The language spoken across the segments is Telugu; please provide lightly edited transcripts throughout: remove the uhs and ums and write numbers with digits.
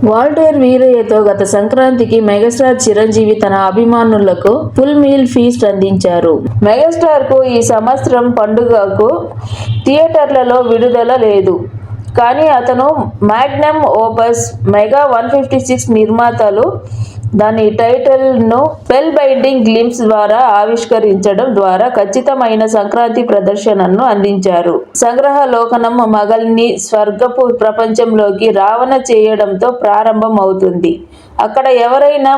వాల్టర్ వీరయ్యతో గత సంక్రాంతికి మెగాస్టార్ చిరంజీవి తన అభిమానులకు ఫుల్ మీల్ ఫీస్ట్ అందించారు. మెగాస్టార్ కు ఈ సంవత్సరం పండుగకు థియేటర్లలో విడుదల లేదు. కానీ అతను మాగ్నమ్ ఓపస్ మెగా 156 నిర్మాతలు దాని టైటిల్ను స్పెల్ బైండింగ్ గ్లింప్స్ ద్వారా ఆవిష్కరించడం ద్వారా ఖచ్చితమైన సంక్రాంతి ప్రదర్శనను అందించారు. సంగ్రహలోకనం మగల్ని స్వర్గపు ప్రపంచంలోకి రావణ చేయడంతో ప్రారంభం అవుతుంది. అక్కడ ఎవరైనా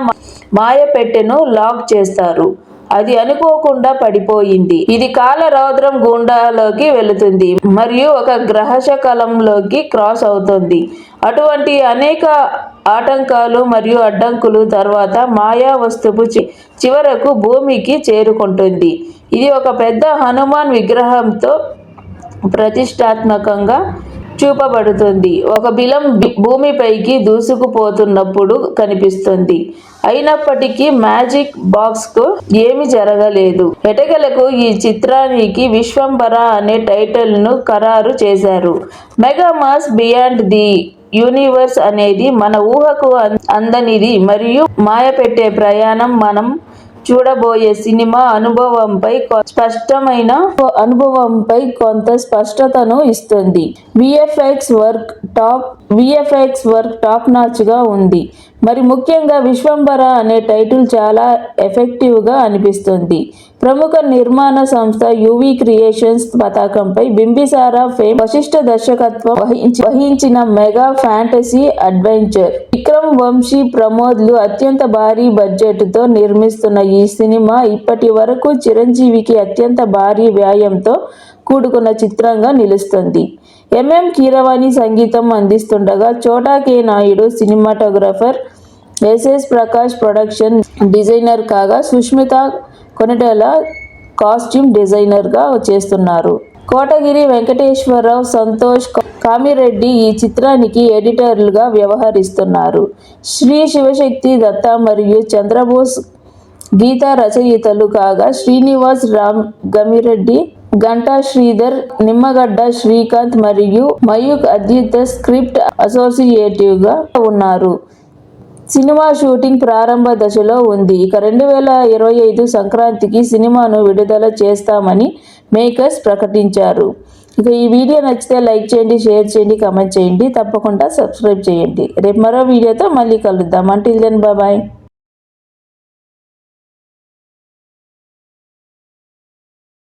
మాయపెట్టెను లాక్ చేస్తారు. అది అనుకోకుండా పడిపోయింది. ఇది కాల రౌద్రం గుండాలోకి వెళుతుంది మరియు ఒక గ్రహశకలంలోకి క్రాస్ అవుతుంది. అటువంటి అనేక ఆటంకాలు మరియు అడ్డంకులు తర్వాత మాయా వస్తువు చివరకు భూమికి చేరుకుంటుంది. ఇది ఒక పెద్ద హనుమాన్ విగ్రహంతో ప్రతిష్టాత్మకంగా చూపబడుతుంది. ఒక బిలం భూమిపైకి దూసుకుపోతున్నప్పుడు కనిపిస్తుంది. అయినప్పటికీ మ్యాజిక్ బాక్స్ కు ఏమీ జరగలేదు. ఎటకెలకు ఈ చిత్రానికి విశ్వంభర అనే టైటిల్ ను ఖరారు చేశారు. Mega mass beyond the universe అనేది మన ఊహకు అందనిది మరియు మాయపెట్టే ప్రయాణం మనం చూడబోయే సినిమా అనుభవంపై కొంత స్పష్టతను ఇస్తుంది. విఎఫ్ఎక్స్ వర్క్ టాప్ నాచ్ గా ఉంది. మరి ముఖ్యంగా విశ్వంభర అనే టైటిల్ చాలా ఎఫెక్టివ్ గా అనిపిస్తుంది. ప్రముఖ నిర్మాణ సంస్థ యువి క్రియేషన్స్ పతాకంపై బింబిసారా ఫేమ్ వశిష్ఠ దర్శకత్వం వహించిన mega fantasy adventure. Vikram Vamsi ప్రమోద్లు అత్యంత భారీ బడ్జెట్ తో నిర్మిస్తున్న ఈ సినిమా ఇప్పటి వరకు చిరంజీవికి అత్యంత భారీ వ్యయంతో కూడుకున్న చిత్రంగా నిలుస్తుంది. ఎంఎం కీరవాణి సంగీతం అందిస్తుండగా Chota K Naidu cinematographer, SS Prakash production designer కాగా సుష్మిత కొనిటెల కాస్ట్యూమ్ డిజైనర్ గా చేస్తున్నారు. కోటగిరి వెంకటేశ్వరరావు, సంతోష్ కామిరెడ్డి ఈ చిత్రానికి ఎడిటర్లుగా వ్యవహరిస్తున్నారు. శ్రీ శివశక్తి దత్త మరియు చంద్రబోస్ గీత రచయితలు కాగా శ్రీనివాస్ గమిరెడ్డి, గంటా శ్రీధర్, నిమ్మగడ్డ శ్రీకాంత్ మరియు మయూక్ అద్విత స్క్రిప్ట్ అసోసియేటివ్ గా ఉన్నారు. సినిమా షూటింగ్ ప్రారంభ దశలో ఉంది. ఇక 2025 సంక్రాంతికి సినిమాను విడుదల చేస్తామని మేకర్స్ ప్రకటించారు. ఇక ఈ వీడియో నచ్చితే లైక్ చేయండి, షేర్ చేయండి, కామెంట్ చేయండి, తప్పకుండా సబ్స్క్రైబ్ చేయండి. రేపు మరో వీడియోతో మళ్ళీ కలుద్దాం. Until then bye.